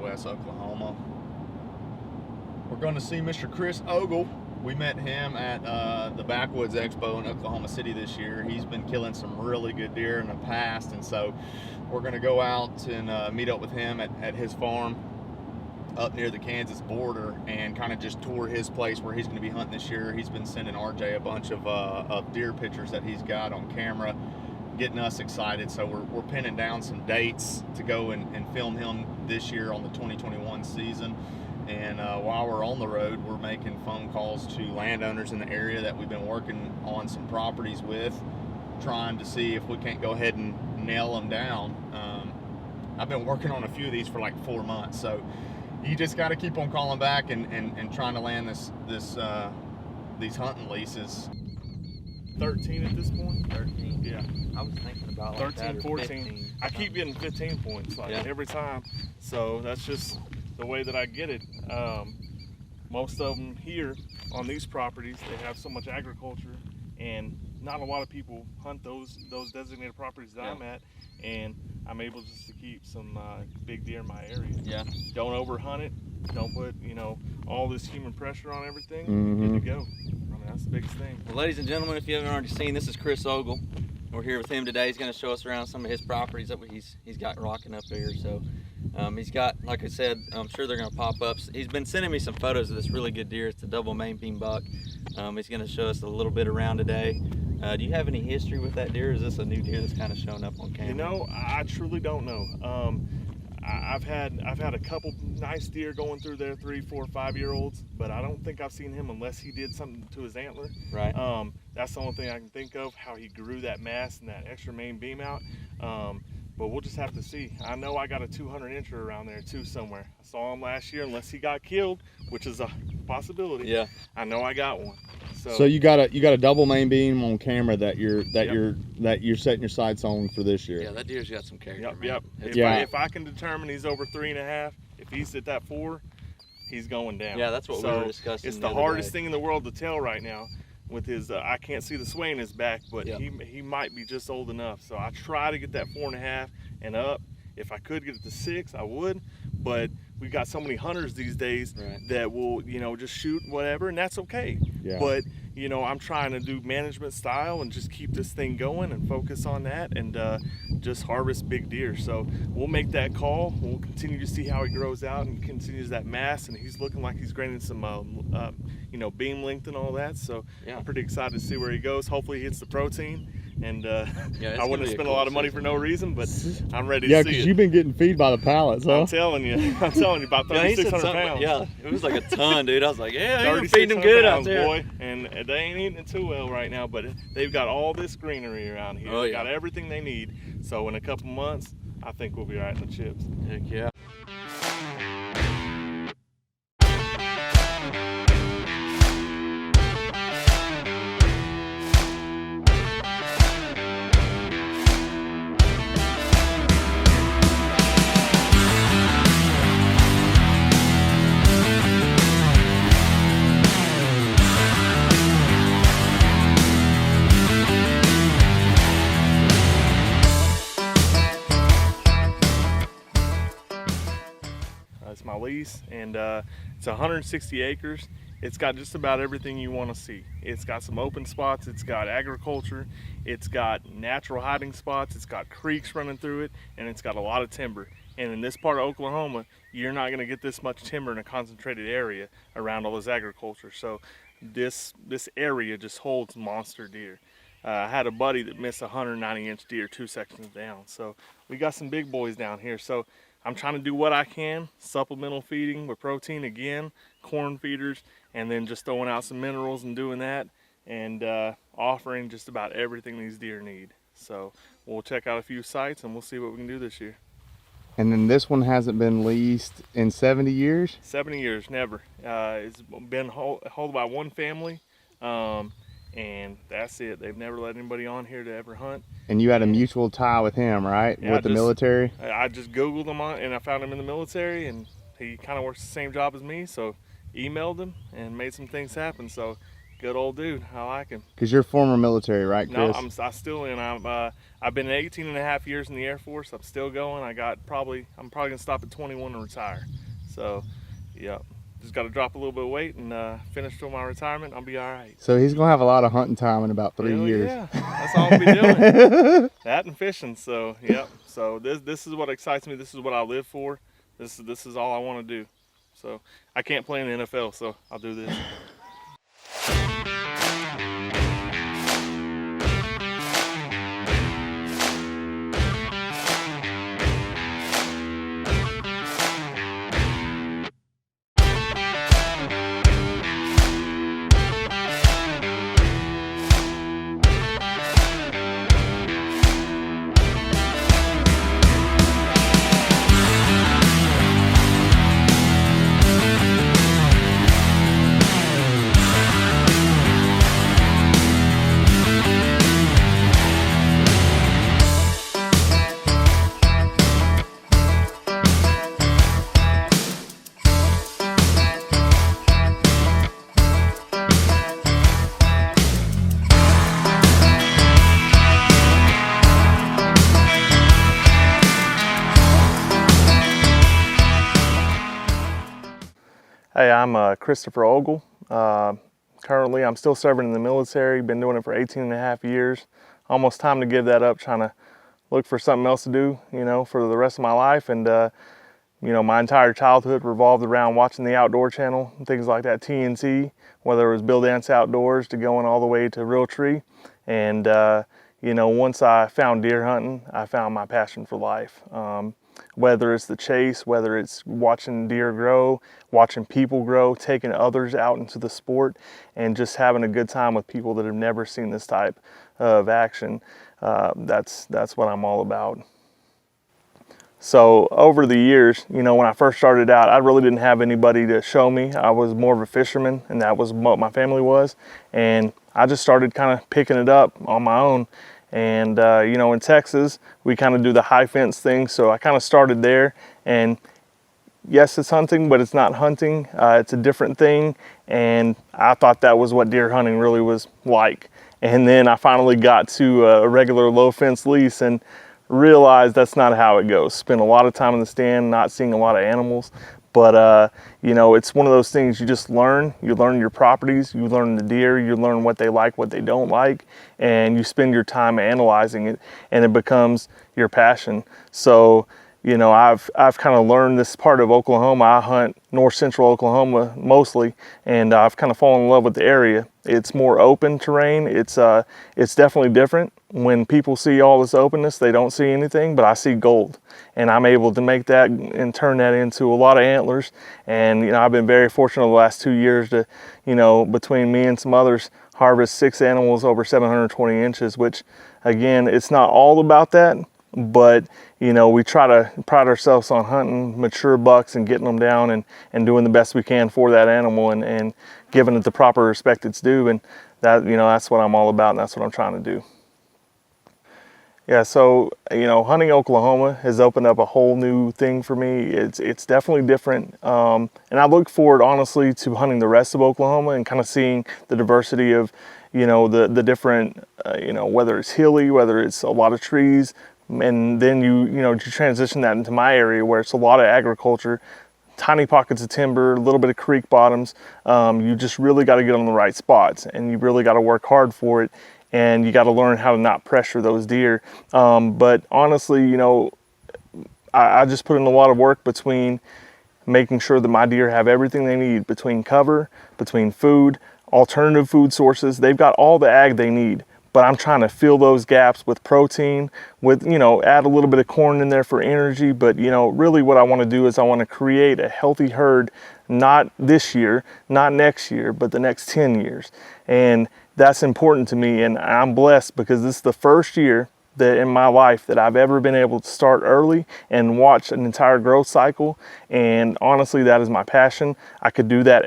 southwest Oklahoma. We're going to see Mr. Chris Ogle. We met him at the Backwoods Expo in Oklahoma City this year. He's been killing some really good deer in the past, and so we're going to go out and meet up with him at his farm up near the Kansas border and kind of just tour his place where he's going to be hunting this year. He's been sending RJ a bunch of deer pictures that he's got on camera, getting us excited. So we're pinning down some dates to go and film him this year on the 2021 season. And while we're on the road, we're making phone calls to landowners in the area that we've been working on some properties with, trying to see if we can't go ahead and nail them down. I've been working on a few of these for like 4 months, so you just got to keep on calling back and trying to land these hunting leases. 13 at this point? 13. Yeah. I was thinking about like 13, 14. 15. I keep getting 15 points every time. So that's just the way that I get it. Most of them here on these properties, they have so much agriculture, and not a lot of people hunt those designated properties that I'm at, and I'm able just to keep some big deer in my area. Yeah. Don't overhunt it. Don't put, all this human pressure on everything. Mm-hmm. Good to go. I mean, that's the biggest thing. Well, ladies and gentlemen, if you haven't already seen, this is Chris Ogle. We're here with him today. He's going to show us around some of his properties that he's got rocking up here. So he's got, like I said, I'm sure they're going to pop up. He's been sending me some photos of this really good deer. It's a double main beam buck. He's going to show us a little bit around today. Do you have any history with that deer? Or is this a new deer that's kind of showing up on camera? I truly don't know. I've had a couple nice deer going through there, 3, 4, 5-year-olds, but I don't think I've seen him unless he did something to his antler. Right. That's the only thing I can think of, how he grew that mass and that extra main beam out. But we'll just have to see. I know I got a 200-incher around there too somewhere. I saw him last year, unless he got killed, which is a possibility. Yeah. I know I got one. So you got a double main beam on camera that you're setting your sights on for this year. Yeah, that deer's got some character. Yep. Man. If I can determine he's over 3.5, if he's at that 4, he's going down. Yeah, that's what we were discussing. It's the hardest thing in the world to tell right now. With his, I can't see the sway in his back, but he might be just old enough. So I try to get that 4.5 and up. If I could get it to 6, I would. But we've got so many hunters these days that will, just shoot whatever, and that's okay. Yeah. But I'm trying to do management style and just keep this thing going and focus on that and just harvest big deer. So we'll make that call. We'll continue to see how he grows out and continues that mass, and he's looking like he's gaining some beam length and all that. So I'm pretty excited to see where he goes. Hopefully he hits the protein. And I wouldn't have spent a lot of money for no reason, but I'm ready to see it. Yeah, because you've been getting feed by the pallets, huh? I'm telling you, about 3,600 pounds. Yeah, it was like a ton, dude. I was like, yeah, you're 3,600 feeding them good pounds, out there. boy. And they ain't eating it too well right now, but they've got all this greenery around here. They've got everything they need. So in a couple months, I think we'll be right in the chips. Heck yeah. It's my lease, and it's 160 acres. It's got just about everything you want to see. It's got some open spots, it's got agriculture, it's got natural hiding spots, it's got creeks running through it, and it's got a lot of timber. And in this part of Oklahoma, you're not going to get this much timber in a concentrated area around all this agriculture. So this area just holds monster deer. I had a buddy that missed a 190-inch deer 2 sections down. So we got some big boys down here. So I'm trying to do what I can, supplemental feeding with protein again, corn feeders, and then just throwing out some minerals and doing that, and offering just about everything these deer need. So we'll check out a few sites and we'll see what we can do this year. And then this one hasn't been leased in 70 years? 70 years, never. It's been held by one family, and that's it. They've never let anybody on here to ever hunt. And you had a mutual tie with him, right? Yeah, with the military? I just Googled him and I found him in the military, and he kind of works the same job as me, so emailed him and made some things happen. So Good old dude. I like him. Because you're former military, right, No, Chris? I still in. I've been 18 and a half years in the Air Force. I'm still going. I'm probably gonna stop at 21 and retire. So, yeah, just got to drop a little bit of weight and finish till my retirement. I'll be all right. So he's gonna have a lot of hunting time in about 3 Hell years. yeah, that's all I'll be doing. That and fishing. So, yep. So this is what excites me. This is what I live for. This is all I want to do. So I can't play in the NFL, so I'll do this. Hey, I'm Christopher Ogle. Currently, I'm still serving in the military. Been doing it for 18 and a half years. Almost time to give that up, trying to look for something else to do, you know, for the rest of my life. And, you know, my entire childhood revolved around watching the Outdoor Channel and things like that, TNT, whether it was Bill Dance Outdoors to going all the way to Realtree. And, you know, once I found deer hunting, I found my passion for life. Whether it's the chase, whether it's watching deer grow, watching people grow, taking others out into the sport, and just having a good time with people that have never seen this type of action, that's what I'm all about. So over the years, you know, when I first started out, I really didn't have anybody to show me. I was more of a fisherman, and that was what my family was. And I just started kind of picking it up on my own. And, you know, in Texas, we kind of do the high fence thing. So I kind of started there, and yes, it's hunting, but it's not hunting. It's a different thing. And I thought that was what deer hunting really was like. And then I finally got to a regular low fence lease and realized that's not how it goes. Spent a lot of time in the stand, not seeing a lot of animals. But, you know, it's one of those things you just learn. You learn your properties, you learn the deer, you learn what they like, what they don't like, and you spend your time analyzing it, and it becomes your passion. So, you know, I've kind of learned this part of Oklahoma. I hunt north central Oklahoma mostly, and I've kind of fallen in love with the area. It's more open terrain. It's definitely different. When people see all this openness, they don't see anything, but I see gold. And I'm able to make that and turn that into a lot of antlers. And, you know, I've been very fortunate the last 2 years to, you know, between me and some others, harvest 6 animals over 720 inches, which, again, it's not all about that. But, you know, we try to pride ourselves on hunting mature bucks and getting them down and doing the best we can for that animal and giving it the proper respect it's due. And that, you know, that's what I'm all about, and that's what I'm trying to do. Yeah, so, you know, hunting Oklahoma has opened up a whole new thing for me. It's definitely different. And I look forward, honestly, to hunting the rest of Oklahoma and kind of seeing the diversity of, you know, the different, you know, whether it's hilly, whether it's a lot of trees, and then you transition that into my area where it's a lot of agriculture, tiny pockets of timber, a little bit of creek bottoms. You just really got to get on the right spots, and you really got to work hard for it, and you got to learn how to not pressure those deer. But honestly, you know, I just put in a lot of work between making sure that my deer have everything they need, between cover, between food, alternative food sources. They've got all the ag they need, but I'm trying to fill those gaps with protein, with, you know, add a little bit of corn in there for energy. But, you know, really what I want to do is I want to create a healthy herd, not this year, not next year, but the next 10 years. And that's important to me. And I'm blessed because this is the first year that in my life that I've ever been able to start early and watch an entire growth cycle. And honestly, that is my passion. I could do that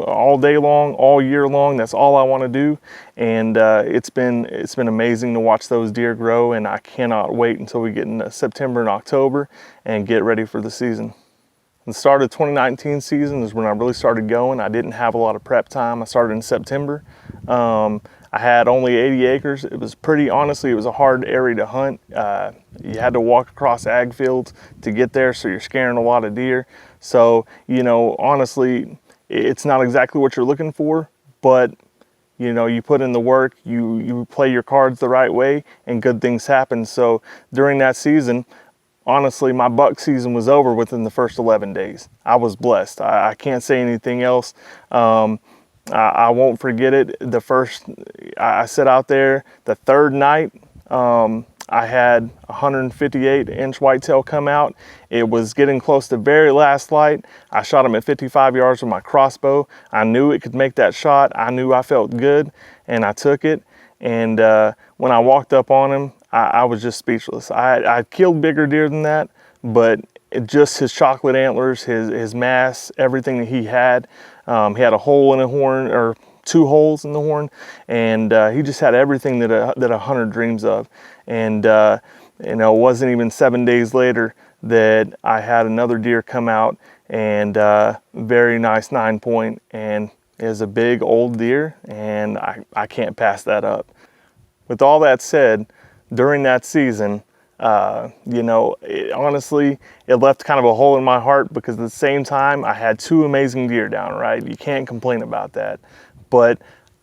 all day long, all year long. That's all I want to do. And it's been amazing to watch those deer grow, and I cannot wait until we get into September and October and get ready for the season. The start of 2019 season is when I really started going. I didn't have a lot of prep time. I started in September. I had only 80 acres. It was honestly, it was a hard area to hunt. You had to walk across ag fields to get there, so you're scaring a lot of deer. So, honestly, it's not exactly what you're looking for, but you put in the work, you play your cards the right way, and good things happen. So during that season, honestly, my buck season was over within the first 11 days. I was blessed. I can't say anything else. I won't forget it. I set out there the third night. I had 158-inch whitetail come out. It was getting close to very last light. I shot him at 55 yards with my crossbow. I knew it could make that shot. I knew I felt good, and I took it. And when I walked up on him, I was just speechless. I killed bigger deer than that, but just his chocolate antlers, his mass, everything that he had. He had a hole in a horn, or 2 holes in the horn, and he just had everything that a hunter dreams of. And it wasn't even 7 days later that I had another deer come out, and very nice 9-point, and it was a big old deer, and I can't pass that up. With all that said, during that season, honestly, it left kind of a hole in my heart, because at the same time, I had 2 amazing deer down, right? You can't complain about that. But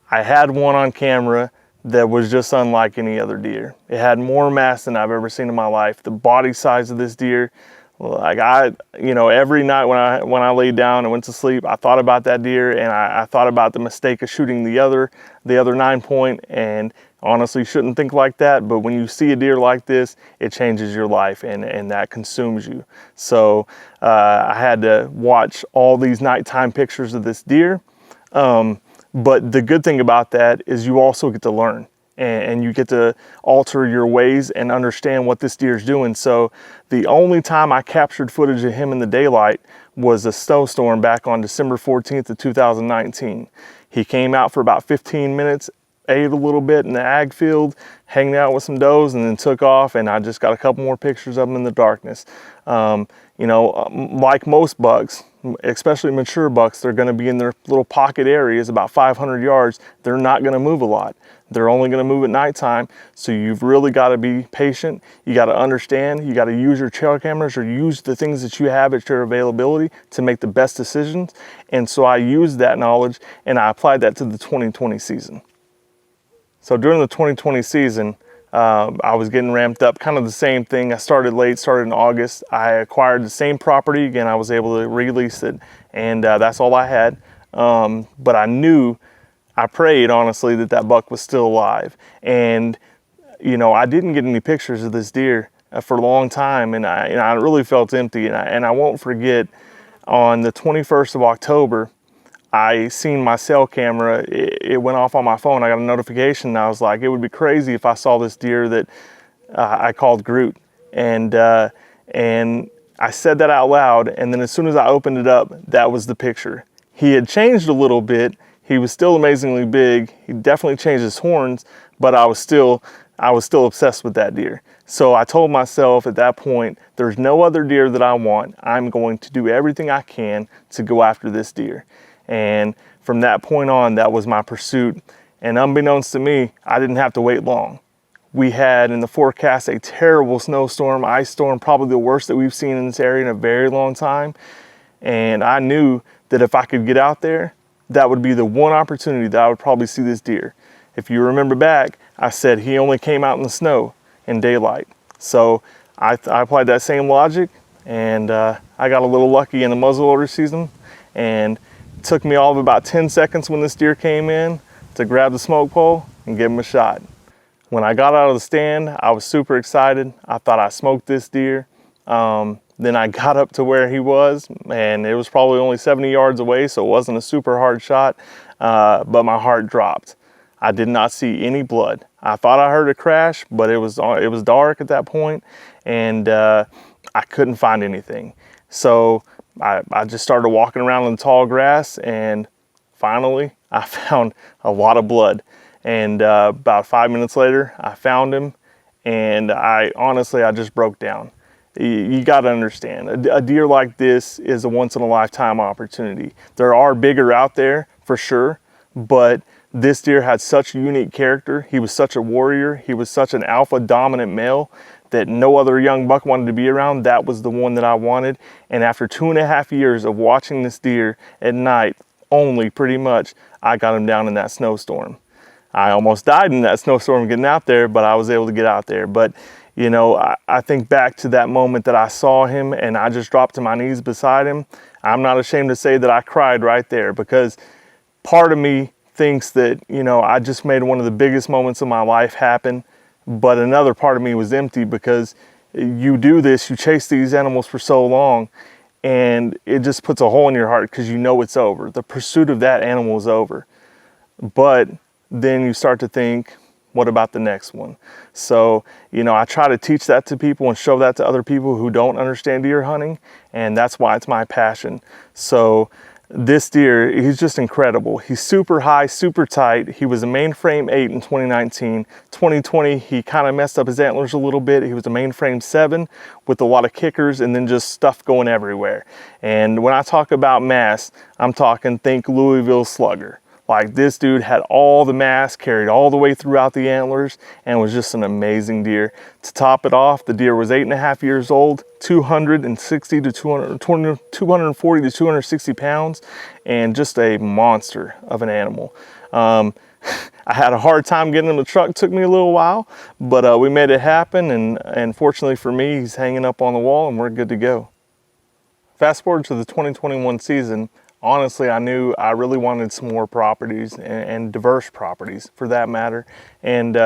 I had one on camera that was just unlike any other deer. It had more mass than I've ever seen in my life. The body size of this deer, like every night when I laid down and went to sleep, I thought about that deer, and I thought about the mistake of shooting the other 9-point, and honestly shouldn't think like that, but when you see a deer like this, it changes your life, and that consumes you. So I had to watch all these nighttime pictures of this deer. But the good thing about that is you also get to learn, and you get to alter your ways and understand what this deer is doing. So the only time I captured footage of him in the daylight was a snowstorm back on December 14th of 2019. He came out for about 15 minutes, ate a little bit in the ag field, hanging out with some does, and then took off, and I just got a couple more pictures of him in the darkness. Like most bucks, especially mature bucks, they're going to be in their little pocket areas about 500 yards. They're not going to move a lot. They're only going to move at nighttime, so you've really got to be patient. You got to understand. You got to use your trail cameras, or use the things that you have at your availability to make the best decisions. And so I used that knowledge, and I applied that to the 2020 season. So during the 2020 season, I was getting ramped up, kind of the same thing. I started late, started in August. I acquired the same property again. I was able to release it, and that's all I had. But I prayed honestly that buck was still alive. And I didn't get any pictures of this deer for a long time, and I really felt empty. And I won't forget, on the 21st of October, I seen my cell camera, it went off on my phone. I got a notification, and I was like, it would be crazy if I saw this deer that I called Groot. And I said that out loud, and then as soon as I opened it up, that was the picture. He had changed a little bit. He was still amazingly big. He definitely changed his horns, but I was still obsessed with that deer. So I told myself at that point, there's no other deer that I want. I'm going to do everything I can to go after this deer. And from that point on, that was my pursuit. And unbeknownst to me, I didn't have to wait long. We had in the forecast a terrible snowstorm, ice storm, probably the worst that we've seen in this area in a very long time. And I knew that if I could get out there, that would be the one opportunity that I would probably see this deer. If you remember back, I said he only came out in the snow in daylight. So I applied that same logic, and I got a little lucky in the muzzleloader season, and it took me all of about 10 seconds when this deer came in to grab the smoke pole and give him a shot. When I got out of the stand, I was super excited. I thought I smoked this deer. Then I got up to where he was, and it was probably only 70 yards away, so it wasn't a super hard shot, but my heart dropped. I did not see any blood. I thought I heard a crash, but it was dark at that point, and I couldn't find anything. So I just started walking around in the tall grass, and finally I found a lot of blood. And about 5 minutes later, I found him, and I just broke down. You got to understand, a deer like this is a once-in-a-lifetime opportunity. There are bigger out there for sure, but this deer had such a unique character. He was such a warrior. He was such an alpha dominant male that no other young buck wanted to be around. That was the one that I wanted. And after 2.5 years of watching this deer at night only, pretty much, I got him down in that snowstorm. I almost died in that snowstorm getting out there, but I was able to get out there. But you know, I think back to that moment that I saw him and I just dropped to my knees beside him. I'm not ashamed to say that I cried right there, because part of me thinks that, you know, I just made one of the biggest moments of my life happen, but another part of me was empty, because you do this, you chase these animals for so long, and it just puts a hole in your heart because you know it's over. The pursuit of that animal is over. But then you start to think, what about the next one? So, you know, I try to teach that to people and show that to other people who don't understand deer hunting, and that's why it's my passion. So this deer, he's just incredible. He's super high, super tight. He was a mainframe 8 in 2019. 2020, he kind of messed up his antlers a little bit. He was a mainframe 7 with a lot of kickers and then just stuff going everywhere. And when I talk about mass, I'm talking, think Louisville Slugger. Like, this dude had all the mass, carried all the way throughout the antlers, and was just an amazing deer. To top it off, the deer was 8.5 years old, 240 to 260 pounds, and just a monster of an animal. I had a hard time getting him in the truck. It took me a little while, but we made it happen, and fortunately for me, he's hanging up on the wall and we're good to go. Fast forward to the 2021 season, honestly, I knew I really wanted some more properties, and diverse properties for that matter. And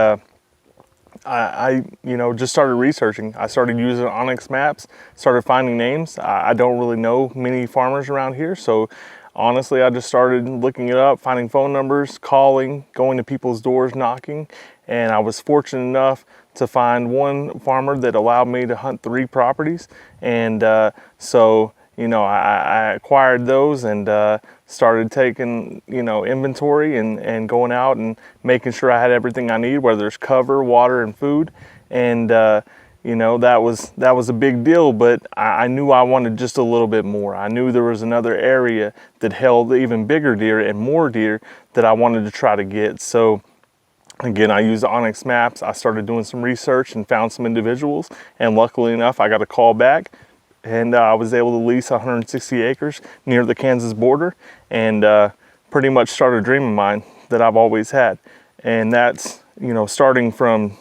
I you know, just started researching. I started using Onyx maps, started finding names. I don't really know many farmers around here, so honestly, I just started looking it up, finding phone numbers, calling, going to people's doors, knocking. And I was fortunate enough to find one farmer that allowed me to hunt 3 properties. And so, you know, I acquired those and started taking, you know, inventory and going out and making sure I had everything I need, whether it's cover, water, and food. And you know, that was a big deal, but I knew I wanted just a little bit more. I knew there was another area that held even bigger deer and more deer that I wanted to try to get. So again, I used Onyx maps. I started doing some research and found some individuals, and luckily enough, I got a call back. And I was able to lease 160 acres near the Kansas border, and pretty much start a dream of mine that I've always had. And that's, you know, starting from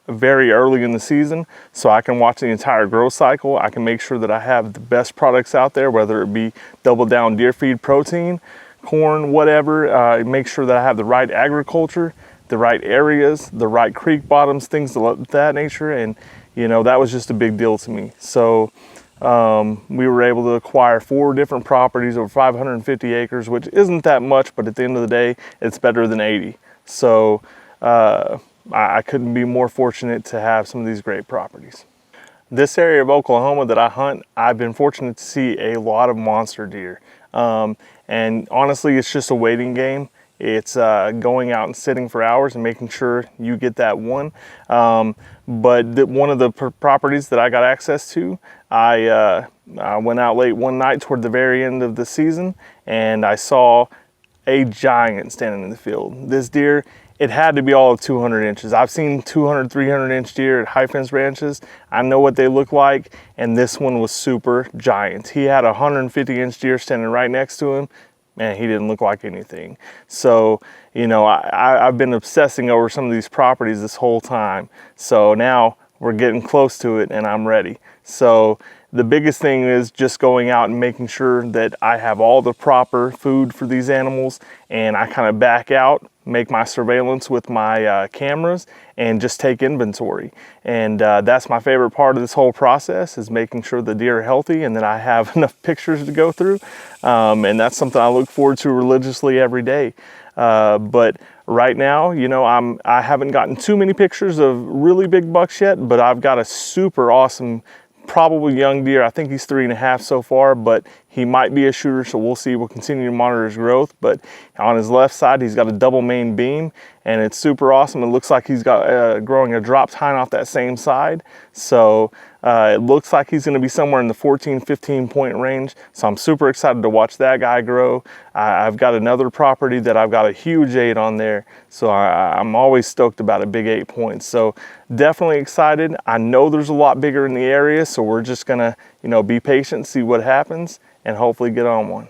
very early in the season, so I can watch the entire growth cycle. I can make sure that I have the best products out there, whether it be double down deer feed, protein, corn, whatever. Make sure that I have the right agriculture, the right areas, the right creek bottoms, things of that nature. And, you know, that was just a big deal to me. So we were able to acquire 4 different properties over 550 acres, which isn't that much, but at the end of the day, it's better than 80. So I couldn't be more fortunate to have some of these great properties. This area of Oklahoma that I hunt, I've been fortunate to see a lot of monster deer. And honestly, it's just a waiting game. It's going out and sitting for hours and making sure you get that one. But one of the properties that I got access to, I went out late one night toward the very end of the season, and I saw a giant standing in the field. This deer, it had to be all of 200 inches. I've seen 200, 300 inch deer at high fence ranches. I know what they look like, and this one was super giant. He had a 150 inch deer standing right next to him. Man, he didn't look like anything. So, you know, I've been obsessing over some of these properties this whole time. So now we're getting close to it and I'm ready. So the biggest thing is just going out and making sure that I have all the proper food for these animals, and I kind of back out, make my surveillance with my cameras, and just take inventory. And that's my favorite part of this whole process, is making sure the deer are healthy and that I have enough pictures to go through. And that's something I look forward to religiously every day. But right now, you know, I haven't gotten too many pictures of really big bucks yet, but I've got a super awesome, probably young deer. I think he's 3.5 so far, but He might be a shooter, so we'll see. We'll continue to monitor his growth, but on his left side, he's got a double main beam, and it's super awesome. It looks like he's got growing a drop tine off that same side. So it looks like he's gonna be somewhere in the 14, 15 point range. So I'm super excited to watch that guy grow. I've got another property that I've got a huge 8 on there. So I'm always stoked about a big 8 points. So definitely excited. I know there's a lot bigger in the area, so we're just gonna, you know, be patient, see what happens, and hopefully get on one.